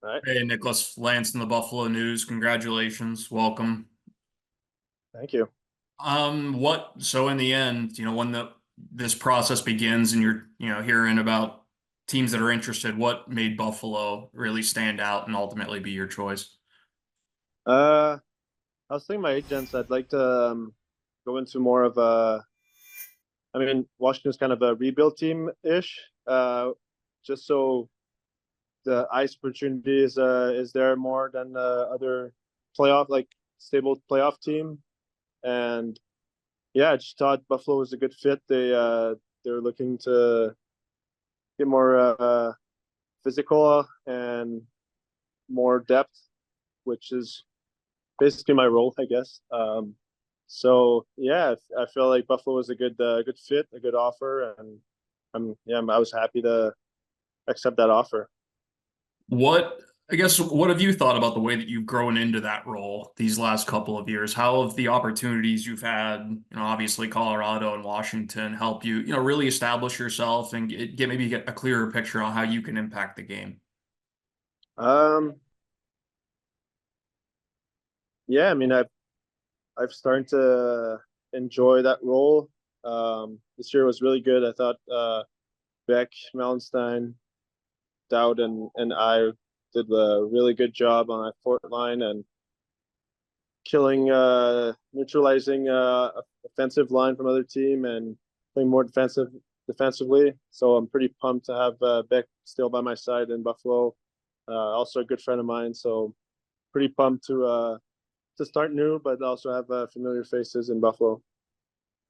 All right. Hey, Nicholas Lance in the Buffalo News. Congratulations. Welcome. Thank you. So in the end, when this process begins and you're, hearing about teams that are interested, what made Buffalo really stand out and ultimately be your choice? I was thinking my agents, I'd like to go into more of Washington's kind of a rebuild team-ish, just so the ice opportunity is there more than other stable playoff team. And yeah, I just thought Buffalo was a good fit. They're looking to get more physical and more depth, which is basically my role, I guess. So yeah, I feel like Buffalo was a good fit, a good offer, and I was happy to accept that offer. What have you thought about the way that you've grown into that role these last couple of years? How have the opportunities you've had, obviously Colorado and Washington, help you, really establish yourself and get a clearer picture on how you can impact the game? Um, yeah, I've started to enjoy that role. This year was really good. I thought Beck, Melenstein, Dowd, and I did a really good job on that fourth line and neutralizing offensive line from other team and playing more defensively. So I'm pretty pumped to have Beck still by my side in Buffalo. Also a good friend of mine, so pretty pumped to start new, but also have familiar faces in Buffalo.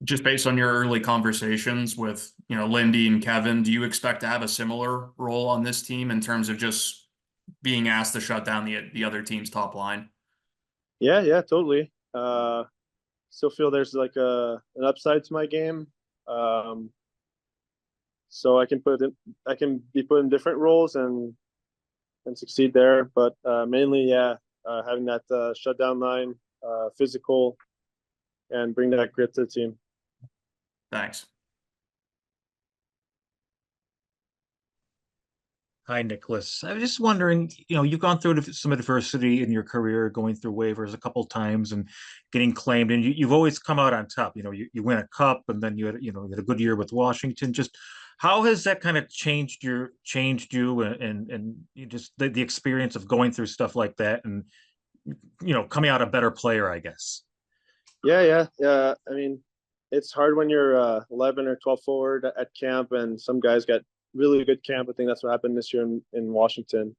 Just based on your early conversations with, Lindy and Kevin, do you expect to have a similar role on this team in terms of just being asked to shut down the other team's top line? Yeah, totally. Still feel there's like an upside to my game. Um, so I can be put in different roles and succeed there. But mainly, yeah, having that shutdown line, physical, and bring that grit to the team. Thanks. Hi, Nicholas. I was just wondering, you've gone through some adversity in your career, going through waivers a couple times and getting claimed, and you've always come out on top. You win a cup, and then you had a good year with Washington. Just how has that kind of changed you, and you just the experience of going through stuff like that, and coming out a better player, I guess. Yeah. It's hard when you're 11 or 12 forward at camp, and some guys got really good camp. I think that's what happened this year in Washington.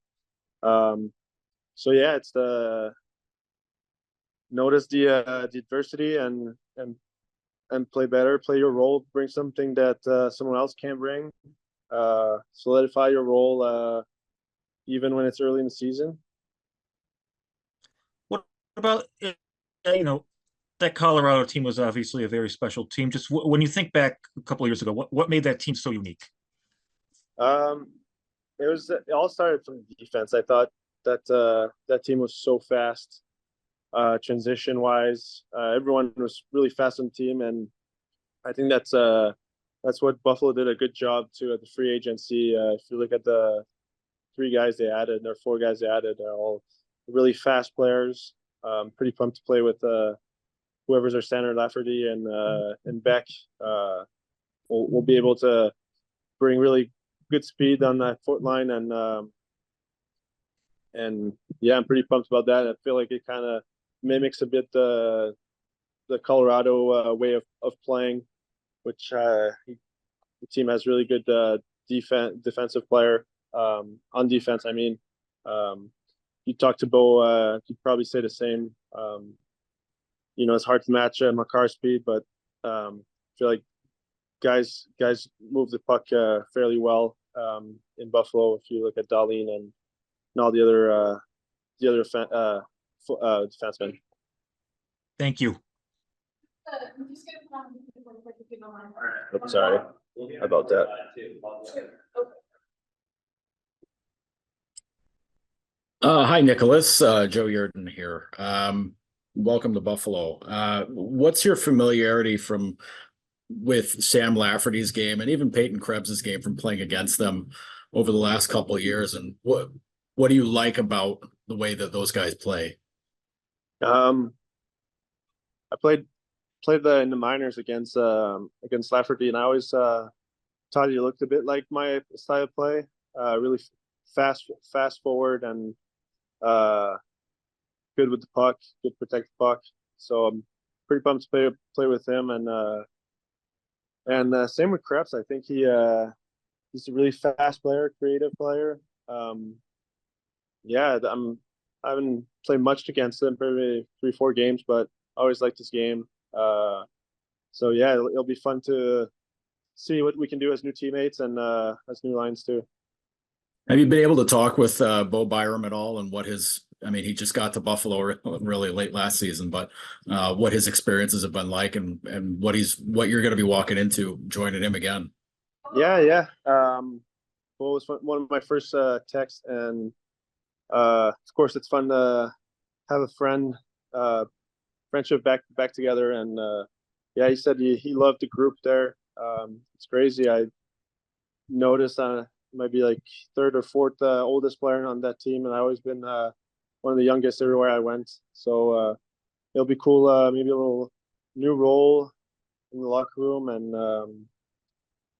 So yeah, it's the notice the adversity and play better, play your role, bring something that someone else can't bring. Solidify your role even when it's early in the season. What about that Colorado team was obviously a very special team. Just when you think back a couple of years ago, what made that team so unique? Um, it all started from defense. I thought that team was so fast, transition wise. Everyone was really fast on the team, and I think that's what Buffalo did a good job to at the free agency. If you look at the three guys they added, or four guys they added, they're all really fast players. Pretty pumped to play with whoever's our center, Lafferty and Beck. We'll be able to bring really good speed on that foot line, and yeah, I'm pretty pumped about that. I feel like it kind of mimics a bit the Colorado way of playing, which the team has really good defensive player on defense. You talk to Bo, he'd probably say the same. It's hard to match Makar's speed, but I feel like guys move the puck fairly well in Buffalo. If you look at Darlene and all the other defensemen. Thank you. Oops, sorry about that. Hi, Nicholas. Joe Yurden here. Welcome to Buffalo. What's your familiarity with Sam Lafferty's game and even Peyton Krebs's game from playing against them over the last couple of years? And What do you like about the way that those guys play? I played in the minors against Lafferty, and I always thought he looked a bit like my style of play. Really fast forward and uh, good with the puck, good protect the puck. So I'm pretty pumped to play with him, and same with Krebs. I think he's a really fast player, creative player. Yeah, I haven't played much against him, probably 3-4 games, but I always liked his game. So yeah, it'll be fun to see what we can do as new teammates and as new lines too. Have you been able to talk with Bo Byram at all, and what his? I mean, he just got to Buffalo really late last season, but what his experiences have been like, and what you're going to be walking into joining him again. Yeah. Bo was one of my first texts, and of course, it's fun to have a friendship back together. And yeah, he said he loved the group there. It's crazy. I noticed might be like third or fourth oldest player on that team, and I always been one of the youngest everywhere I went. So it'll be cool. Maybe a little new role in the locker room, and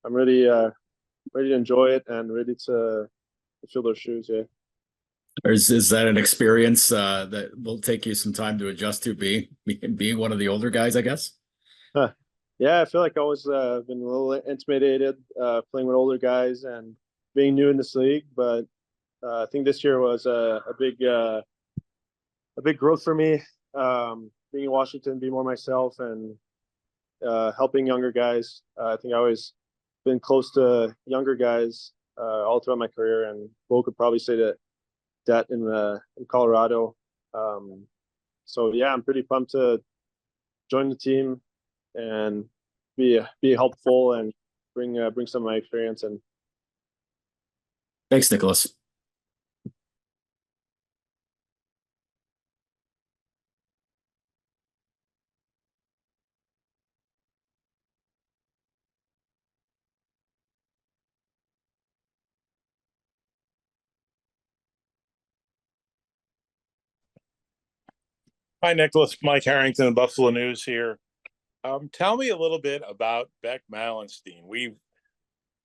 I'm ready to enjoy it and ready to fill those shoes. Yeah. Or is that an experience that will take you some time to adjust to being one of the older guys, I guess? Yeah, I feel like I always been a little intimidated playing with older guys and being new in this league, but I think this year was a big growth for me. Being in Washington, being more myself, and helping younger guys. I think I always been close to younger guys all throughout my career, and Bo could probably say that in Colorado. So yeah, I'm pretty pumped to join the team and be helpful and bring some of my experience. And Thanks, Nicholas. Hi, Nicholas. Mike Harrington of Buffalo News here. Tell me a little bit about Beck Malenstein. We've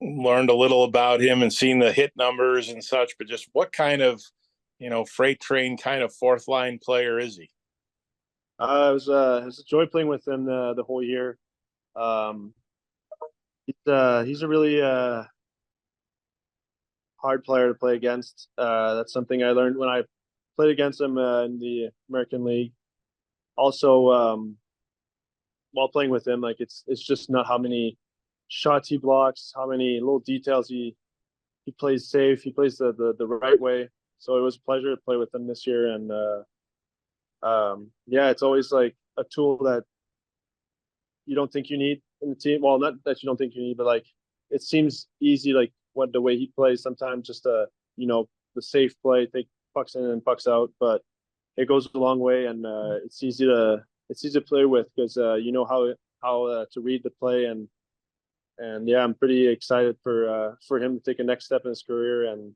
learned a little about him and seen the hit numbers and such, but just what kind of, freight train kind of fourth line player is he? it was a joy playing with him the whole year. He's a really hard player to play against. That's something I learned when I played against him in the American League. Also, while playing with him, like it's just not how many shots he blocks, how many little details he plays safe. He plays the right way. So it was a pleasure to play with him this year. And yeah, it's always like a tool that you don't think you need in the team. Well, not that you don't think you need, but like it seems easy, like the way he plays sometimes, just the safe play, take pucks in and pucks out, but it goes a long way, and it's easy to play with because you know how to read the play, and yeah, I'm pretty excited for him to take a next step in his career, and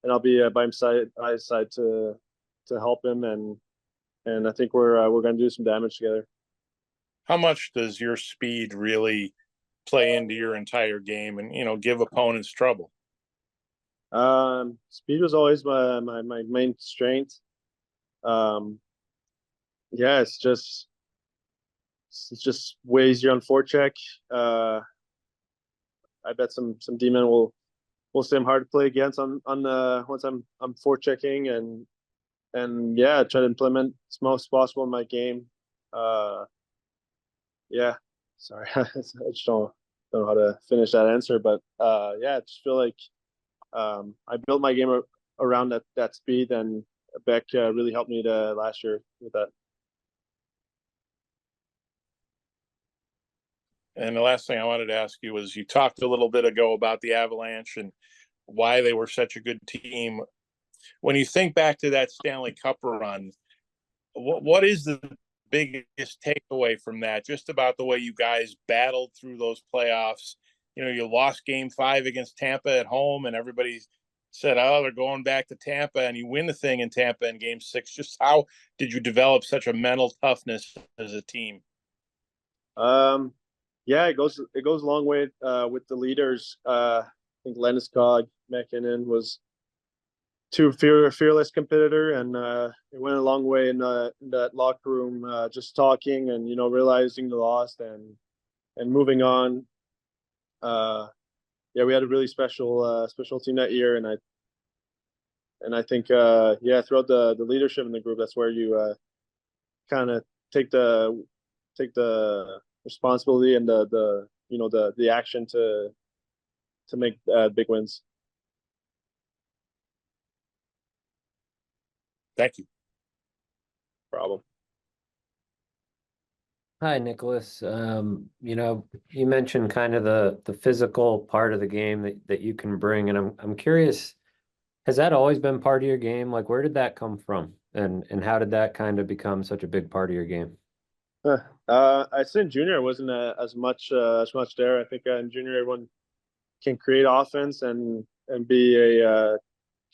I'll be by his side to help him, and I think we're going to do some damage together. How much does your speed really play into your entire game and, give opponents trouble? Speed was always my main strength. Yeah, it's just way easier on forecheck. I bet some D-men will say I'm hard to play against on the once I'm forechecking, and yeah, try to implement as most possible in my game. Yeah, sorry, I just don't know how to finish that answer, but yeah, I just feel like I built my game around that speed, and Beck really helped me last year with that. And the last thing I wanted to ask you was, you talked a little bit ago about the Avalanche and why they were such a good team. When you think back to that Stanley Cup run, what is the biggest takeaway from that? Just about the way you guys battled through those playoffs. You lost Game 5 against Tampa at home, and everybody said, "Oh, they're going back to Tampa," and you win the thing in Tampa in Game 6. Just how did you develop such a mental toughness as a team? Yeah, it goes a long way with the leaders. I think Landeskog, McKinnon was two fearless competitor, and it went a long way in that locker room, just talking and realizing the loss and moving on. Yeah, we had a really special team that year, and I think yeah, throughout the leadership in the group, that's where you kind of take the responsibility and the action to make big wins. Thank you. Problem. Hi, Nicholas. You mentioned kind of the physical part of the game that you can bring, and I'm curious, has that always been part of your game? Like, where did that come from, and how did that kind of become such a big part of your game? I said in junior, it wasn't as much there. I think in junior, everyone can create offense and be a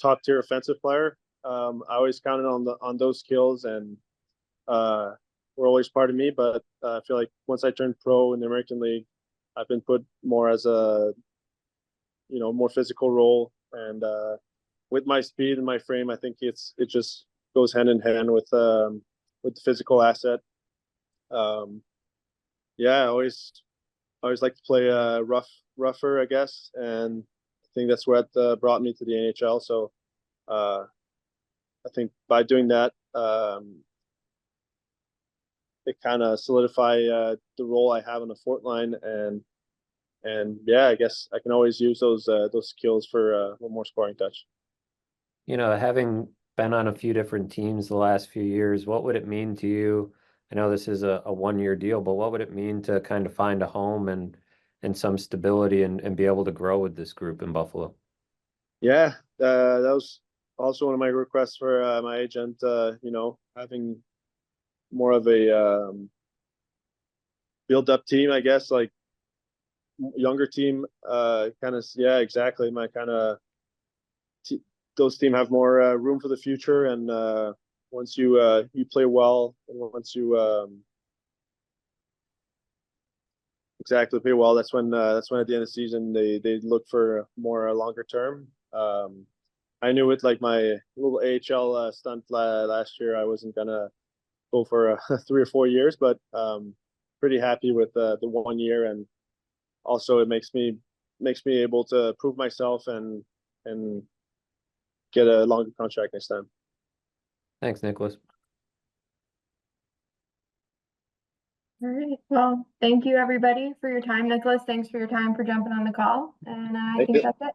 top tier offensive player. I always counted on those skills, and were always part of me. But I feel like once I turned pro in the American League, I've been put more as a more physical role, and with my speed and my frame, I think it just goes hand in hand with the physical asset. Yeah, I always like to play rougher, I guess, and I think that's what brought me to the NHL. So I think by doing that, it kind of solidify the role I have on the fourth line, and yeah, I guess I can always use those skills for one more scoring touch. Having been on a few different teams the last few years, what would it mean to you? I know this is a 1-year deal, but what would it mean to kind of find a home and some stability and be able to grow with this group in Buffalo? Yeah, that was also one of my requests for my agent. Having more of a build-up team, I guess, like younger team. Kind of, yeah, exactly. My kind of those team have more room for the future, and once you play well, and once you exactly play well, that's when at the end of the season they look for more longer term. I knew with like my little AHL stunt last year, I wasn't gonna go for 3 or 4 years, but pretty happy with the 1 year, and also it makes me able to prove myself and get a longer contract next time. Thanks, Nicholas. All right. Well, thank you everybody for your time. Nicholas, thanks for your time for jumping on the call. And I think that's it.